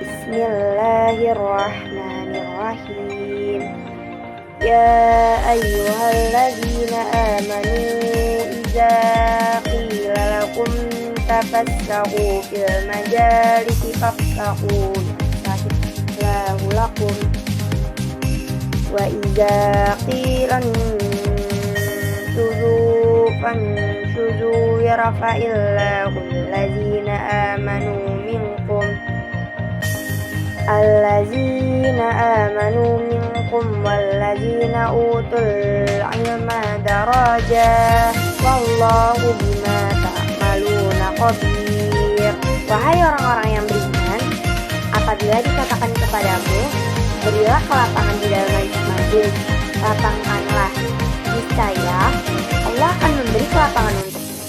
Bismillahirrahmanirrahim. Ya ayyuhalladzina amanu idza qila lakum tafassahu fil majalisi fafsahu yafsahillahu lakum wa idza qila fanshuzu yarfa'illahu alladzina amanu minkum walladzina utul ilma darajat wallahu bima ta'maluna khabir. Wahai orang-orang yang beriman, apabila dikatakan kepadamu, berilah ke lapangan di dalam majlis, lapangkanlah, niscaya Allah akan memberi kelapangan untukmu.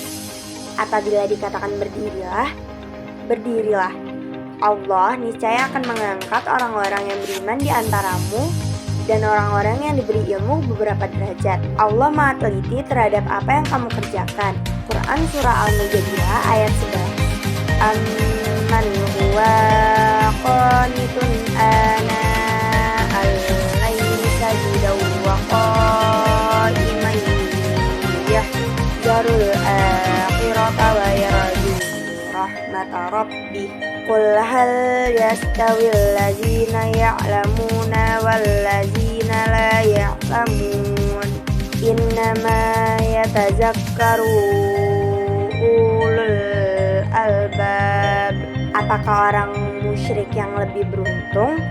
Apabila dikatakan berdirilah, berdirilah, Allah niscaya akan mengangkat orang-orang yang beriman di antaramu dan orang-orang yang diberi ilmu beberapa derajat. Allah Maha teliti terhadap apa yang kamu kerjakan. Quran Surah Al-Mujadilah ayat 11. Amman huwa qanitun ana al-laili sajidaw wa qa'iman yahzarul akhirata wa yarju rahmata rabbih. Qul hal yastawil ladzina ya'lamuna wal ladzina la ya'lamun innama yatazakkaru ulul albab. Apakah orang musyrik yang lebih beruntung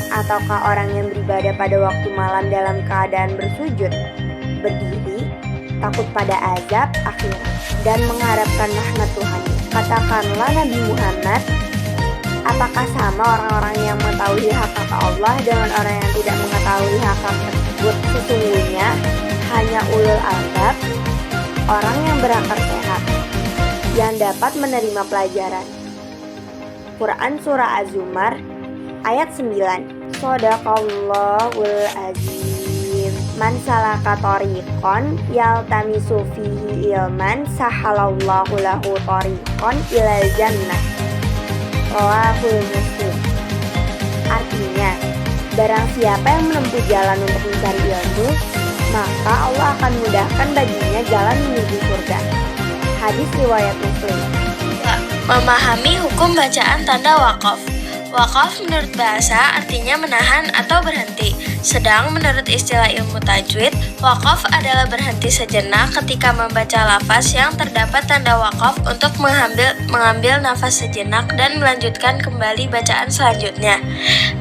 ataukah orang yang beribadah pada waktu malam dalam keadaan bersujud, berdiri, takut pada azab akhirat dan mengharapkan rahmat Tuhan? Katakanlah Nabi Muhammad, apakah sama orang-orang yang mengetahui hak-hak Allah dengan orang yang tidak mengetahui hak-hak tersebut? Sesungguhnya hanya ulul albab, orang yang berakal sehat, yang dapat menerima pelajaran. Quran Surah Az-Zumar ayat 9. Shadaqallahul azim. Man salaka tariqan yaltamisu fihi ilman sahalallahu lahu tariqan ilal jannah. Rawahul Muslim. Artinya, barang siapa yang menempuh jalan untuk mencari ilmu, maka Allah akan mudahkan baginya jalan menuju surga. Hadis riwayat Muslim. Memahami hukum bacaan tanda wakaf. Wakaf menurut bahasa artinya menahan atau berhenti. Sedang menurut istilah ilmu tajwid, wakaf adalah berhenti sejenak ketika membaca lafaz yang terdapat tanda wakaf untuk mengambil nafas sejenak dan melanjutkan kembali bacaan selanjutnya.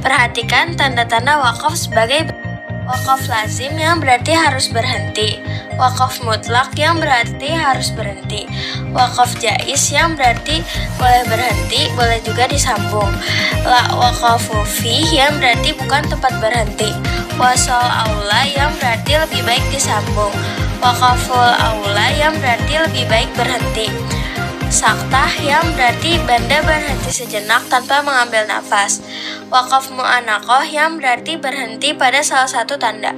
Perhatikan tanda-tanda wakaf sebagai wakaf lazim yang berarti harus berhenti, wakaf mutlak yang berarti harus berhenti, wakaf jais yang berarti boleh berhenti, boleh juga disambung, la waqafu fi yang berarti bukan tempat berhenti, wasol aula yang berarti lebih baik disambung, waqaful aula yang berarti lebih baik berhenti, saktah yang berarti banda berhenti sejenak tanpa mengambil nafas, wakaf mu'anaqoh yang berarti berhenti pada salah satu tanda.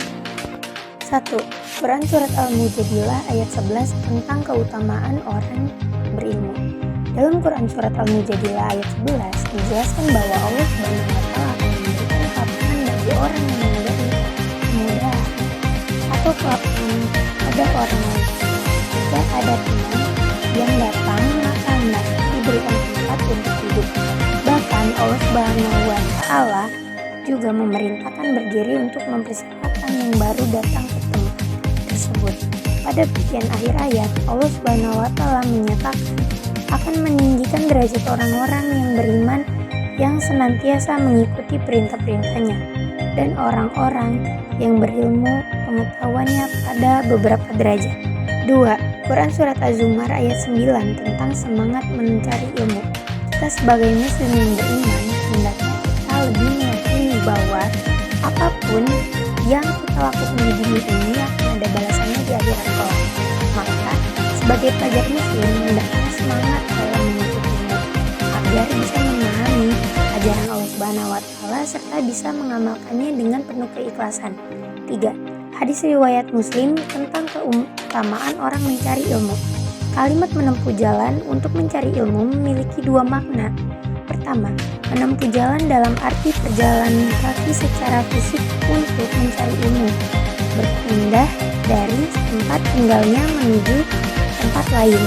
1. Quran Surat Al-Mujadilah ayat 11 tentang keutamaan orang berilmu. Dalam Quran Surat Al-Mujadilah ayat 11 dijelaskan bahwa Allah Subhanahu wa Ta'ala akan memberikan kelapangan bagi orang yang memberi kemudahan atau kelapangan pada orang lain. Jika ada teman yang datang, maka hendaknya diberikan tempat untuk hidup. Bahkan Allah Subhanahu wa Ta'ala juga memerintahkan berdiri untuk mempersilahkan yang baru datang ke tempat tersebut. Pada bagian akhir ayat, Allah Subhanahu wa Ta'ala menyatakan akan meninggikan derajat orang-orang yang beriman yang senantiasa mengikuti perintah-perintahnya dan orang-orang yang berilmu pengetahuannya pada beberapa derajat. 2. Quran Surat Az-Zumar ayat 9 tentang semangat mencari ilmu. Kita sebagai muslim yang beriman hendaknya kita lebih meyakini bahwa apapun yang kita lakukan di dunia ini akan ada balasannya di akhirat kelak. Maka sebagai pelajar muslim hendaknya semangat dalam menuntut ilmu agar bisa memahami ajaran Allah Subhanahu wa Ta'ala serta bisa mengamalkannya dengan penuh keikhlasan. 3. Hadis riwayat Muslim tentang keutamaan orang mencari ilmu. Kalimat menempuh jalan untuk mencari ilmu memiliki dua makna. pertama, menempuh jalan dalam arti perjalanan kaki secara fisik untuk mencari ilmu, berpindah dari tempat tinggalnya menuju tempat lain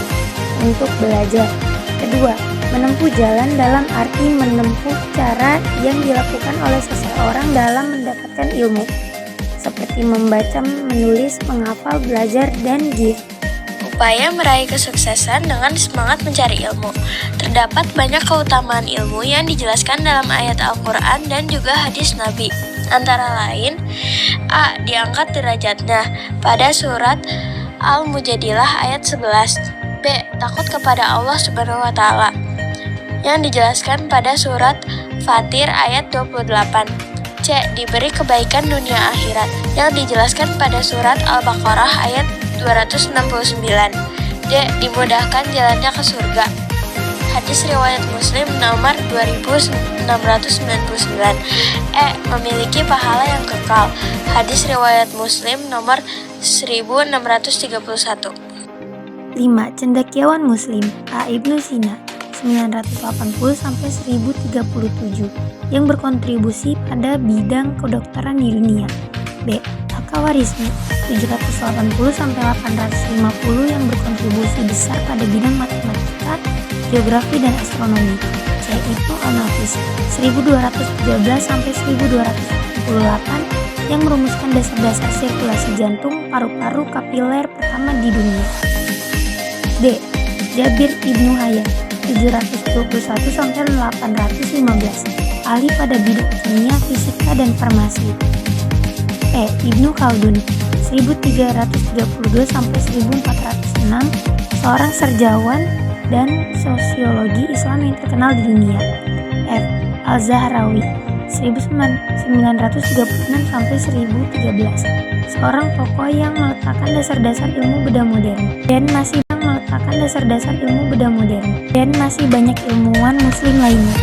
untuk belajar. Kedua, menempuh jalan dalam arti menempuh cara yang dilakukan oleh seseorang dalam mendapatkan ilmu, seperti membaca, menulis, menghafal, belajar, dan gift. Upaya meraih kesuksesan dengan semangat mencari ilmu. Terdapat banyak keutamaan ilmu yang dijelaskan dalam ayat Al-Quran dan juga hadis Nabi. Antara lain, A. Diangkat derajatnya pada surat Al-Mujadilah ayat 11. B. Takut kepada Allah Subhanahu wa Ta'ala yang dijelaskan pada surat Fatir ayat 28. C. Diberi kebaikan dunia akhirat yang dijelaskan pada surat Al-Baqarah ayat 269. D. Dimudahkan jalannya ke surga. Hadis riwayat Muslim nomor 2699. E. Memiliki pahala yang kekal. Hadis riwayat Muslim nomor 1631. 5. Cendekiawan Muslim A. Ibnu Sina 980-1037 yang berkontribusi pada bidang kedokteran di dunia. B. Al-Khawarizmi 780-850 yang berkontribusi besar pada bidang matematika, geografi, dan astronomi. C. Ibnu Al-Nafis 1217-1248 yang merumuskan dasar-dasar sirkulasi jantung, paru-paru, kapiler pertama di dunia. D. Jabir Ibnu Hayyan 721-815 ahli pada bidang kimia, fisika, dan farmasi. E. Ibnu Khaldun 1332-1406 seorang serjawan dan sosiologi Islam yang terkenal di dunia. F. Al-Zahrawi 1936-1013 seorang tokoh yang meletakkan dasar-dasar ilmu bedah modern dan masih banyak ilmuwan muslim lainnya.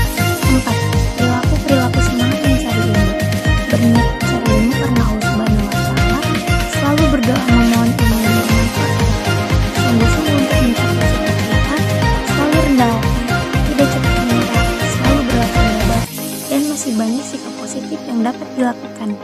4. Perilaku semangat mencari ilmu. Berniat mencari ilmu karena Allah Subhanahu wa Ta'ala, selalu berdoa memohon ilmu yang bermanfaat, sungguh-sungguh untuk mencapai cita-cita, selalu rendah hati, tidak cepat menyerah, selalu berlapang dada, dan masih banyak sikap positif yang dapat dilakukan.